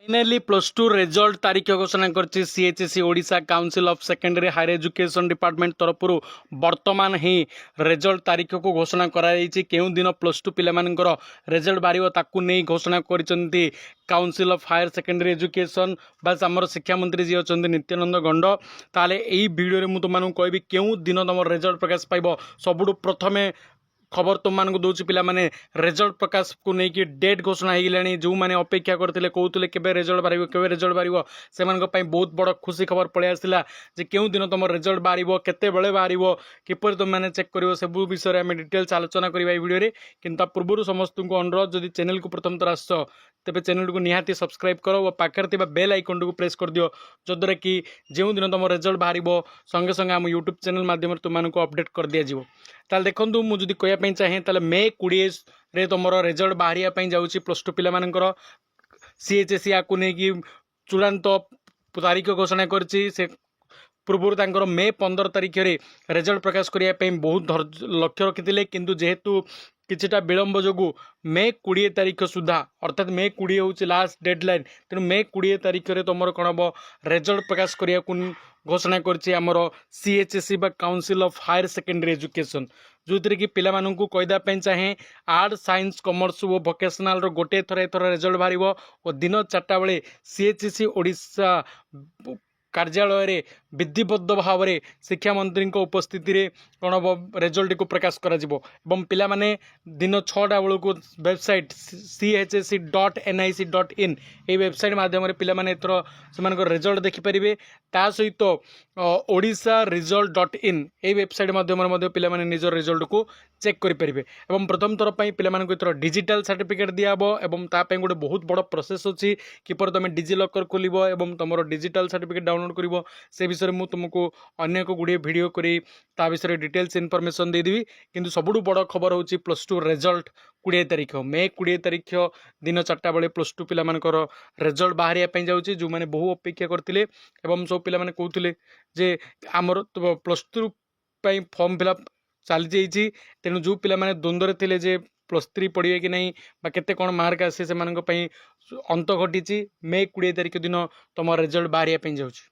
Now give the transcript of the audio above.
Finally +2 result तारीख घोषणा करछि CHSE Odisha council of secondary higher education department तरफ वर्तमान ही रिजल्ट तारीख को घोषणा कराई केउ दिन +2 पिलामानकर रिजल्ट बाहर ताकू नहीं घोषणा करिसेंती council of higher secondary education बास आमर शिक्षा मंत्री जी अच्छा नित्यानंद गंड ताले एई वीडियो रे मु तुमन कहबी केउ दिन तुम रिजल्ट प्रकाश पाइबो सबुठु प्रथमे खबर तुम मानक दूसरी पिलाने रिजल्ट प्रकाश को लेकिन डेट घोषणा हो गलानी जो मैंने अपेक्षा करते कहते केवे रिजल्ट बाहर केवे रिजल्ट बाहर से बहुत बड़ खुशी खबर पलि आसला जे केउ दिन तुम रिजल्ट बाहर केते बेले बाहर किपर तुम मैंने चेक कर सब विषय में डिटेल्स आलोचना करवा वीडियो किंतु पूर्व समस्त को अनुरोध जदि चैनल को प्रथम थर आस तेज चैनल को निहाती सब्सक्राइब कर और पाखे बेल आइकन को प्रेस कर दियो जद्वारा कि जो दिन तुम रिजल्ट बाहर संगे संगे आम यूट्यूब चैनल माध्यम तुमको अपडेट कर दिज्व ताल देखूँ मुझे कहवाई चाहे ताल मे 20 रे तुम रिजल्ट बाहर जाऊँगी +2 पिलामानकर सीएचएसई आपको नहीं चूड़ांत तारीख घोषणा करछि से पूर्व तांकर मे 15 तारीख रे रिजल्ट प्रकाश करने बहुत लक्ष्य रखी किंतु जेहेतु किछिटा विलंब जोगु मे 20 तारीख सुधा अर्थात मे 20 हूँ लास्ट डेडलाइन तेणु मे 20 तारीख रे तुम कौन हम रिजल्ट प्रकाश करने घोषणा करमर सीएचएसई बा council of higher secondary education जो थी कि पिलामानंकु कहीदेपी चाहे आर्ट साइंस कॉमर्स और वोकेशनल गोटे थर एथर रिजल्ट बाहर और दिन 4टा बेले सीएचएसई ओडिशा कार्यालय रे विधिबद्ध भाव में शिक्षा मंत्री उपस्थिति रे कौन हम रिजल्ट को प्रकाश कर पिला माने दिन 6टा बेलू वेबसाइट chsc.nic.in ये वेबसाइट माध्यम पिला माने एथर से रिजल्ट देखिपारे ता सहित ओडिशा रिजल्ट.in ये वेबसाइट माध्यम पिला माने निज रिजल्ट को चेक करेंगे और प्रथम थर पर पिला डिजिटल सर्टिफिकेट दियाब और ताप गोटे बहुत बड़ प्रोसेस अच्छी किपर तुम डिजिलकर खोल और तुम डिजिटल सर्टिफिकेट डाउनलोड कर से विषय में तुमको अनेक गुड़े भिड कर विषय डिटेल्स इनफॉरमेशन देदेवी किंतु सबुठ बड़ खबर हूँ +2 रिजल्ट 20 तारीख मे 20 तारीख दिन 4टा बेले +2 पिलामानकर रिजल्ट बाहर जाऊँगी जो मैंने बहु अपेक्षा करते सब पिलाने कहते जे आमर +2 फॉर्म फिलअप चली जाइए तेणु जो पिलाने द्वंद्व थे जे +3 पढ़े कि नहीं केते कौन मार्क आसे से अंत घटी मे 20 तारीख दिन तुम रिजल्ट बाहर जाऊँगी।